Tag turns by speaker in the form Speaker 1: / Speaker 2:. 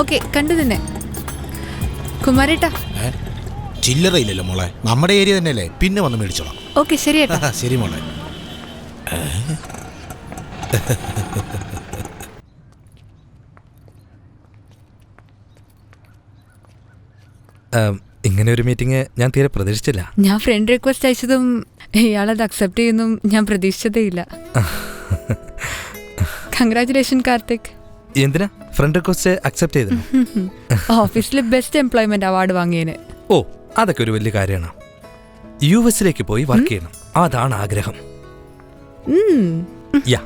Speaker 1: Okay കണ്ടു തന്നെ കുമാരേട്ടാ.
Speaker 2: ചില്ലറയില്ലല്ലോ മോളെ, നമ്മുടെ ഏരിയ തന്നെയല്ലേ, പിന്നെ വന്ന് മേടിച്ചോളാം.
Speaker 1: ഓക്കെ ശരി ഏട്ടാ.
Speaker 2: ശരി മോളെ.
Speaker 3: ഇങ്ങനെ ഒരു മീറ്റിംഗ് ഞാൻ തീരെ പ്രതീക്ഷിച്ചില്ല.
Speaker 1: ഞാൻ ഫ്രണ്ട് റിക്വസ്റ്റ് അയച്ചതും ഇയാളത് അക്സെപ്റ്റ് ചെയ്യുന്നതും ഞാൻ പ്രതീക്ഷിച്ചതേ ഇല്ല. കൺഗ്രാറ്റുലേഷൻ കാർത്തിക്.
Speaker 3: എന്തിനാ ഫ്രണ്ട് റിക്വസ്റ്റ് അക്സെപ്റ്റ് ചെയ്തു?
Speaker 1: ഓഫീസിൽ ബെസ്റ്റ് എംപ്ലോയ്മെന്റ് അവാർഡ് വാങ്ങിയതിന്.
Speaker 3: ഓ, അതൊക്കെ ഒരു വലിയ കാര്യമാണ്. US പോയി വർക്ക് ചെയ്യണം, അതാണ് ആഗ്രഹം. യാ